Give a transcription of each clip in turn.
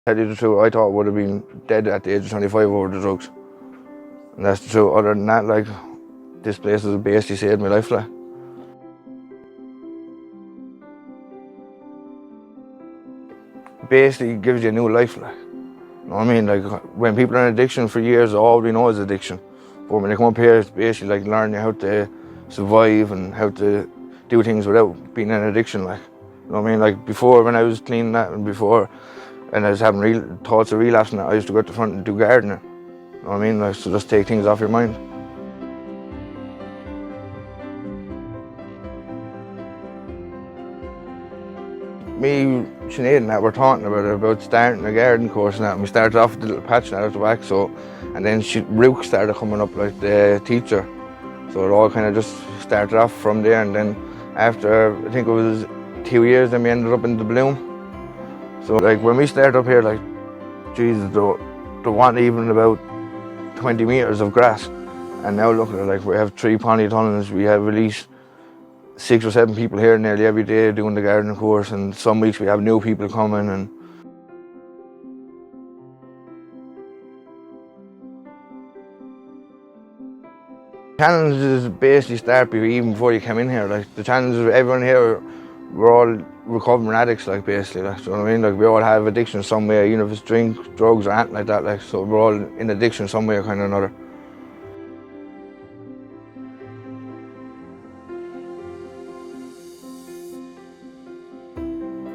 Tell you the truth, I thought I would have been dead at the age of 25 over the drugs. And that's the truth. Other than that, like, this place has basically saved my life, like. Basically gives you a new life, like. You know what I mean? Like, when people are in addiction for years, all we know is addiction. But when they come up here, it's basically like learning how to survive and how to do things without being in addiction, like. You know what I mean? Like, before, when I was cleaning that and before, and I was having real thoughts of relapsing, I used to go to the front and do gardening. You know what I mean? Like, so just take things off your mind. Me, Sinead and that were talking about starting a garden course and that, and we started off with a little patch out the back, so, and then Rook started coming up, like the teacher. So it all kind of just started off from there, and then after, I think it was 2 years, then we ended up in the Bloom. So like when we started up here, like, Jesus, there wasn't even about 20 metres of grass. And now look at it, like we have 3 polytunnels, we have at least 6 or 7 people here nearly every day doing the gardening course, and some weeks we have new people coming. And challenges basically start even before you come in here. Like the challenges of everyone here, we're all recovering addicts, like basically, like, you know what I mean? Like we all have addiction somewhere, even if it's drink, drugs or anything like that, like, so we're all in addiction somewhere kind of another.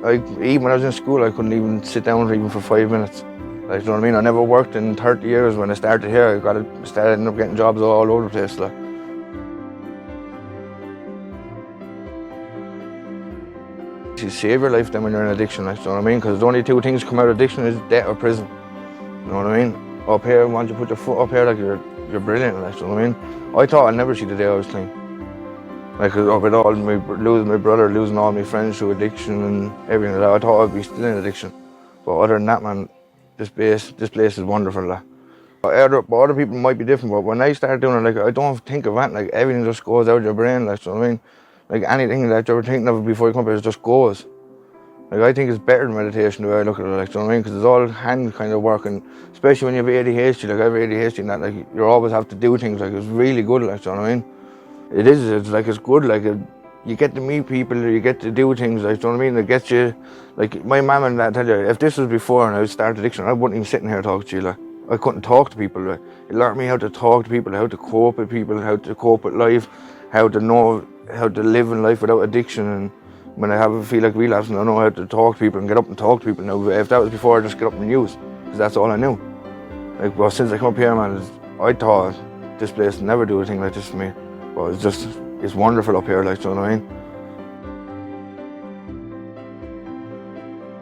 Like even when I was in school, I couldn't even sit down even for 5 minutes. Like, you know what I mean? I never worked in 30 years. When I started here, ended up getting jobs all over the place, like. You save your life then when you're in addiction, like, you know what I mean? Because the only 2 things come out of addiction is death or prison. You know what I mean? Up here, once you put your foot up here, like, you're brilliant, like, you know what I mean? I thought I'd never see the day I was clean. Like, with all losing my brother, losing all my friends through addiction and everything like that, I thought I'd be still in addiction. But other than that, man, this place is wonderful, like. Other people might be different, but when I start doing it, like, I don't think of that, like, everything just goes out of your brain, like, you know what I mean? Like, anything that you were thinking of before you come here, it just goes. Like, I think it's better than meditation the way I look at it, like, you know what I mean? Because it's all hand kind of work, and especially when you have ADHD, like, I have ADHD and that, like, you always have to do things, like, it's really good, like, you know what I mean? It's like, it's good, like, you get to meet people, you get to do things, like, you know what I mean? It gets you, like, my mum and dad tell you, if this was before and I started addiction, I wouldn't even sit in here talking to you, like. I couldn't talk to people, like. It learned me how to talk to people, how to cope with people, how to cope with life, how to know how to live in life without addiction. And when I feel like relapsing, I know how to talk to people and get up and talk to people now. If that was before, I just get up and use, because that's all I knew. Like, well, since I come up here, man, I thought this place would never do a thing like this for me. But it's wonderful up here, like, you know what I mean?